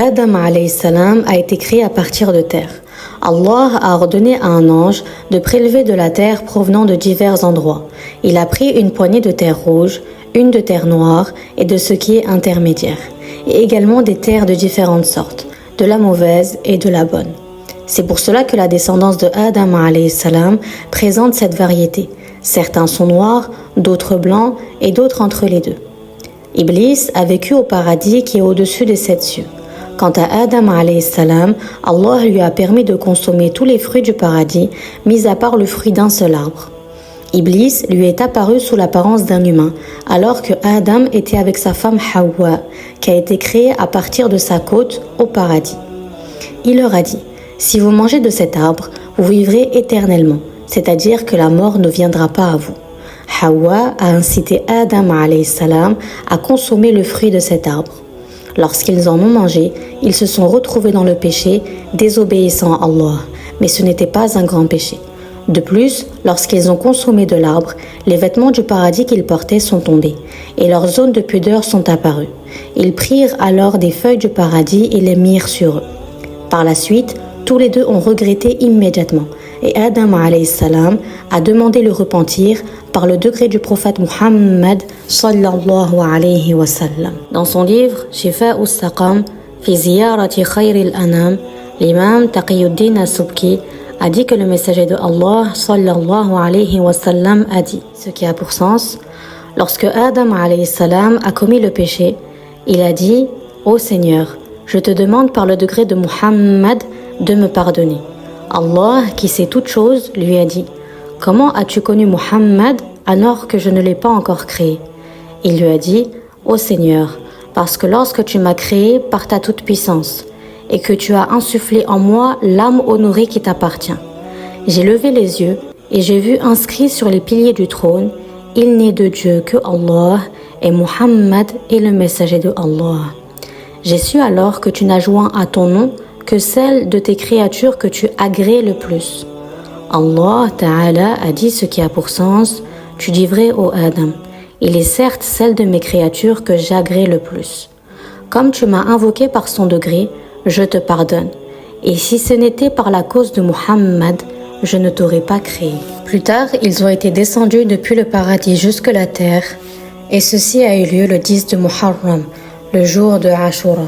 Adam alayhi salam a été créé à partir de terre. Allah a ordonné à un ange de prélever de la terre provenant de divers endroits. Il a pris une poignée de terre rouge, une de terre noire et de ce qui est intermédiaire, et également des terres de différentes sortes, de la mauvaise et de la bonne. C'est pour cela que la descendance de Adam alayhi salam présente cette variété. Certains sont noirs, d'autres blancs et d'autres entre les deux. Iblis a vécu au paradis qui est au-dessus des 7 cieux. Quant à Adam alayhi salam, Allah lui a permis de consommer tous les fruits du paradis, mis à part le fruit d'un seul arbre. Iblis lui est apparu sous l'apparence d'un humain, alors que Adam était avec sa femme Hawa, qui a été créée à partir de sa côte au paradis. Il leur a dit: si vous mangez de cet arbre, vous vivrez éternellement, c'est-à-dire que la mort ne viendra pas à vous. Hawa a incité Adam alayhi salam à consommer le fruit de cet arbre. Lorsqu'ils en ont mangé, ils se sont retrouvés dans le péché, désobéissant à Allah, mais ce n'était pas un grand péché. De plus, lorsqu'ils ont consommé de l'arbre, les vêtements du paradis qu'ils portaient sont tombés, et leurs zones de pudeur sont apparues. Ils prirent alors des feuilles du paradis et les mirent sur eux. Par la suite, tous les deux ont regretté immédiatement, et Adam alayhi salam a demandé le repentir par le degré du prophète Muhammad sallallahu alayhi wa sallam. Dans son livre Shifa Saqam fi ziyarati khayr al-anam, l'imam Taqiyuddin as-Subki a dit que le messager de Allah sallallahu alayhi wa sallam a dit, ce qui a pour sens: lorsque Adam alayhi salam a commis le péché, il a dit: ô Seigneur, je te demande par le degré de Muhammad de me pardonner. Allah, qui sait toutes choses, lui a dit: comment as-tu connu Muhammad alors que je ne l'ai pas encore créé? Il lui a dit: ô Seigneur, parce que lorsque tu m'as créé par ta toute-puissance et que tu as insufflé en moi l'âme honorée qui t'appartient, j'ai levé les yeux et j'ai vu inscrit sur les piliers du trône: il n'est de Dieu que Allah et Muhammad est le messager de Allah. J'ai su alors que tu n'as joint à ton nom que celle de tes créatures que tu agrées le plus. Allah Ta'ala a dit ce qui a pour sens: tu dis vrai, ô Adam, il est certes celle de mes créatures que j'agrée le plus. Comme tu m'as invoqué par son degré, je te pardonne. Et si ce n'était par la cause de Muhammad, je ne t'aurais pas créé. Plus tard, ils ont été descendus depuis le paradis jusque la terre, et ceci a eu lieu le 10 de Muharram, le jour de Ashura.